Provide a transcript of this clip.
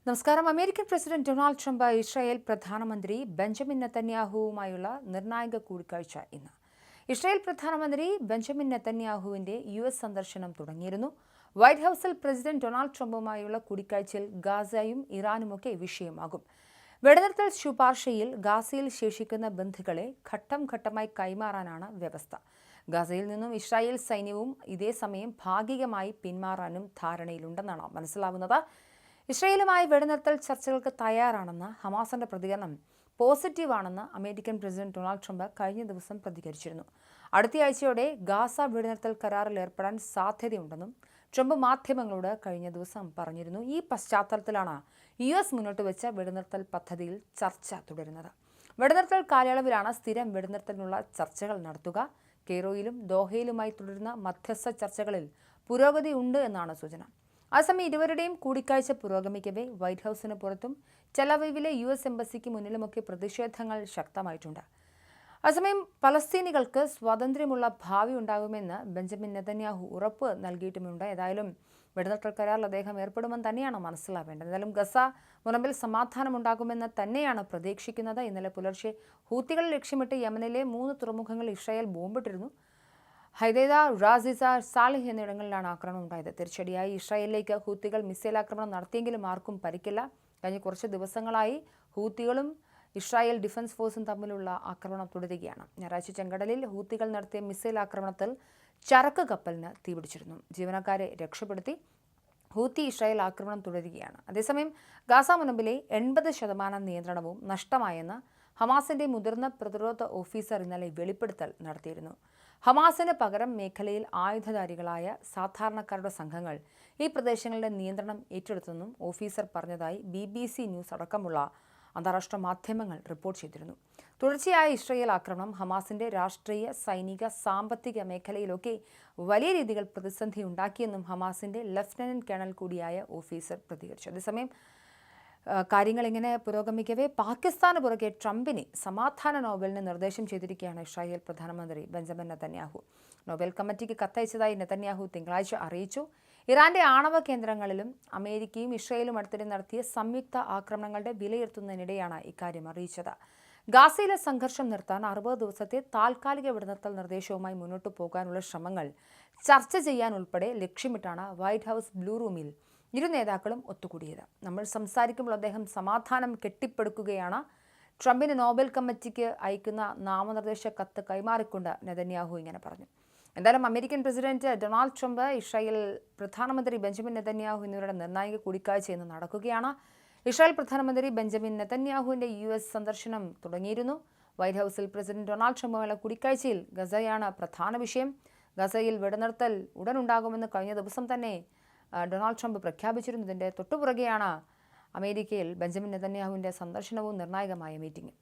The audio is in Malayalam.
നമസ്കാരം. American president Donald Trump Israel പ്രധാനമന്ത്രി ബെഞ്ചമിൻ നെതന്യാഹുവുമായുള്ള നിർണായക കൂടിക്കാഴ്ച ഇന്ന്. ഇസ്രായേൽ പ്രധാനമന്ത്രി ബെഞ്ചമിൻ നെതന്യാഹുവിന്റെ US സന്ദർശനം തുടങ്ങിയിരുന്നു. വൈറ്റ് ഹൌസിൽ പ്രസിഡന്റ് ഡൊണാൾഡ് ട്രംപുമായുള്ള കൂടിക്കാഴ്ചയിൽ ഗാസയും ഇറാനുമൊക്കെ വിഷയമാകും. വെടിനിർത്തൽ ശുപാർശയിൽ ഗാസയിൽ ശേഷിക്കുന്ന ബന്ദികളെ ഘട്ടം ഘട്ടമായി കൈമാറാനാണ് വ്യവസ്ഥ. ഗാസയിൽ നിന്നും ഇസ്രായേൽ സൈന്യവും ഇതേസമയം ഭാഗികമായി പിന്മാറാനും ധാരണയിലുണ്ടെന്നാണ് മനസ്സിലാവുന്നത്. ഇസ്രായേലുമായി വെടിനിർത്തൽ ചർച്ചകൾക്ക് തയ്യാറാണെന്ന് ഹമാസിന്റെ പ്രതികരണം പോസിറ്റീവാണെന്ന് അമേരിക്കൻ പ്രസിഡന്റ് ഡൊണാൾഡ് ട്രംപ് കഴിഞ്ഞ ദിവസം പ്രതികരിച്ചിരുന്നു. അടുത്തയാഴ്ചയോടെ ഗാസ വെടിനിർത്തൽ കരാറിൽ ഏർപ്പെടാൻ സാധ്യതയുണ്ടെന്നും ട്രംപ് മാധ്യമങ്ങളോട് കഴിഞ്ഞ ദിവസം പറഞ്ഞിരുന്നു. ഈ പശ്ചാത്തലത്തിലാണ് US മുന്നോട്ട് വെച്ച വെടിനിർത്തൽ പദ്ധതിയിൽ ചർച്ച തുടരുന്നത്. വെടിനിർത്തൽ കാലയളവിലാണ് സ്ഥിരം വെടിനിർത്തലിനുള്ള ചർച്ചകൾ നടത്തുക. കെയ്റോയിലും ദോഹയിലുമായി തുടരുന്ന മധ്യസ്ഥ ചർച്ചകളിൽ പുരോഗതി ഉണ്ട് എന്നാണ് സൂചന. അതേസമയം ഇരുവരുടെയും കൂടിക്കാഴ്ച പുരോഗമിക്കവേ വൈറ്റ് ഹൌസിന് പുറത്തും ടെലവീവിലെ US എംബസിക്ക് മുന്നിലുമൊക്കെ പ്രതിഷേധങ്ങൾ ശക്തമായിട്ടുണ്ട്. അതേസമയം പലസ്തീനികൾക്ക് സ്വാതന്ത്ര്യമുള്ള ഭാവി ഉണ്ടാകുമെന്ന് ബെഞ്ചമിൻ നെതന്യാഹു ഉറപ്പ് നൽകിയിട്ടുമുണ്ട്. ഏതായാലും വെടിനിർത്തൽ കരാറിൽ അദ്ദേഹം ഏർപ്പെടുമെന്ന് തന്നെയാണ് മനസ്സിലാവേണ്ടത്. ഏതായാലും ഗസ മുനമ്പിൽ സമാധാനമുണ്ടാകുമെന്ന് തന്നെയാണ് പ്രതീക്ഷിക്കുന്നത്. ഇന്നലെ പുലർച്ചെ ഹൂത്തികളെ ലക്ഷ്യമിട്ട് യമനിലെ 3 തുറമുഖങ്ങളിൽ ഇസ്രായേൽ ബോംബിട്ടിരുന്നു. ഹൈദൈദ, റാസിസ, സാലിഹ് എന്നിവിടങ്ങളിലാണ് ആക്രമണം ഉണ്ടായത്. തിരിച്ചടിയായി ഇസ്രായേലിലേക്ക് ഹൂത്തികൾ മിസൈൽ ആക്രമണം നടത്തിയെങ്കിലും ആർക്കും പരിക്കില്ല. കഴിഞ്ഞ കുറച്ച് ദിവസങ്ങളായി ഹൂത്തികളും ഇസ്രായേൽ ഡിഫൻസ് ഫോഴ്സും തമ്മിലുള്ള ആക്രമണം തുടരുകയാണ്. ഞായറാഴ്ച ചെങ്കടലിൽ ഹൂത്തികൾ നടത്തിയ മിസൈൽ ആക്രമണത്തിൽ ചരക്ക് കപ്പലിന് തീപിടിച്ചിരുന്നു. ജീവനക്കാരെ രക്ഷപ്പെടുത്തി. ഹൂത്തി ഇസ്രായേൽ ആക്രമണം തുടരുകയാണ്. അതേസമയം ഗാസ മുനമ്പിലെ 80% നിയന്ത്രണവും നഷ്ടമായെന്ന് ഹമാസിന്റെ മുതിർന്ന പ്രതിരോധ ഓഫീസർ ഇന്നലെ വെളിപ്പെടുത്തൽ നടത്തിയിരുന്നു. ഹമാസിന് പകരം മേഖലയിൽ ആയുധധാരികളായ സാധാരണക്കാരുടെ സംഘങ്ങൾ ഈ പ്രദേശങ്ങളുടെ നിയന്ത്രണം ഏറ്റെടുത്തെന്നും ഓഫീസർ പറഞ്ഞതായി BBC ന്യൂസ് അടക്കമുള്ള അന്താരാഷ്ട്ര മാധ്യമങ്ങൾ റിപ്പോർട്ട് ചെയ്തിരുന്നു. തുടർച്ചയായ ഇസ്രായേൽ ആക്രമണം ഹമാസിന്റെ രാഷ്ട്രീയ, സൈനിക, സാമ്പത്തിക മേഖലയിലൊക്കെ വലിയ രീതിയിൽ പ്രതിസന്ധി ഉണ്ടാക്കിയെന്നും ഹമാസിന്റെ ലഫ്റ്റനന്റ് കേണൽ കൂടിയായ ഓഫീസർ പ്രതികരിച്ചു. അതേസമയം കാര്യങ്ങൾ ഇങ്ങനെ പുരോഗമിക്കവേ പാകിസ്ഥാന് പുറകെ ട്രംപിനെ സമാധാന നോബലിന് നിർദ്ദേശം ചെയ്തിരിക്കുകയാണ് ഇസ്രായേൽ പ്രധാനമന്ത്രി ബെഞ്ചമിൻ നെതന്യാഹു. നോബൽ കമ്മിറ്റിക്ക് കത്തയച്ചതായി നെതന്യാഹു തിങ്കളാഴ്ച അറിയിച്ചു. ഇറാന്റെ ആണവ കേന്ദ്രങ്ങളിലും അമേരിക്കയും ഇസ്രായേലും അടുത്തിടെ നടത്തിയ സംയുക്ത ആക്രമണങ്ങളുടെ വിലയിരുത്തുന്നതിനിടെയാണ് ഇക്കാര്യം അറിയിച്ചത്. ഗാസയിലെ സംഘർഷം നിർത്താൻ 60 ദിവസത്തെ താൽക്കാലിക വെടിനിർത്തൽ നിർദ്ദേശവുമായി മുന്നോട്ടു പോകാനുള്ള ശ്രമങ്ങൾ ചർച്ച ചെയ്യാൻ ഉൾപ്പെടെ ലക്ഷ്യമിട്ടാണ് വൈറ്റ് ഹൌസ് ബ്ലൂ റൂമിൽ ഇരു നേതാക്കളും ഒത്തുകൂടിയത്. നമ്മൾ സംസാരിക്കുമ്പോൾ അദ്ദേഹം സമാധാനം കെട്ടിപ്പടുക്കുകയാണ്. ട്രംപിന് നോബൽ കമ്മിറ്റിക്ക് അയക്കുന്ന നാമനിർദ്ദേശ കത്ത് കൈമാറിക്കൊണ്ട് നെതന്യാഹു ഇങ്ങനെ പറഞ്ഞു. എന്തായാലും American president Donald Trump, Israel പ്രധാനമന്ത്രി ബെഞ്ചമിൻ നെതന്യാഹു എന്നിവരുടെ നിർണായക കൂടിക്കാഴ്ച ഇന്ന് നടക്കുകയാണ്. ഇസ്രായേൽ പ്രധാനമന്ത്രി ബെഞ്ചമിൻ നെതന്യാഹുവിന്റെ US സന്ദർശനം തുടങ്ങിയിരുന്നു. വൈറ്റ് ഹൌസിൽ പ്രസിഡന്റ് ഡൊണാൾഡ് ട്രംപുമായുള്ള കൂടിക്കാഴ്ചയിൽ ഗസയാണ് പ്രധാന വിഷയം. ഗസയിൽ വെടിനിർത്തൽ ഉടൻ ഉണ്ടാകുമെന്ന് കഴിഞ്ഞ ദിവസം തന്നെ ഡൊണാൾഡ് ട്രംപ് പ്രഖ്യാപിച്ചിരുന്നതിൻ്റെ തൊട്ടുപുറകെയാണ് അമേരിക്കയിൽ ബെഞ്ചമിൻ നെതന്യാഹുവിൻ്റെ സന്ദർശനവും നിർണായകമായ മീറ്റിംഗ്.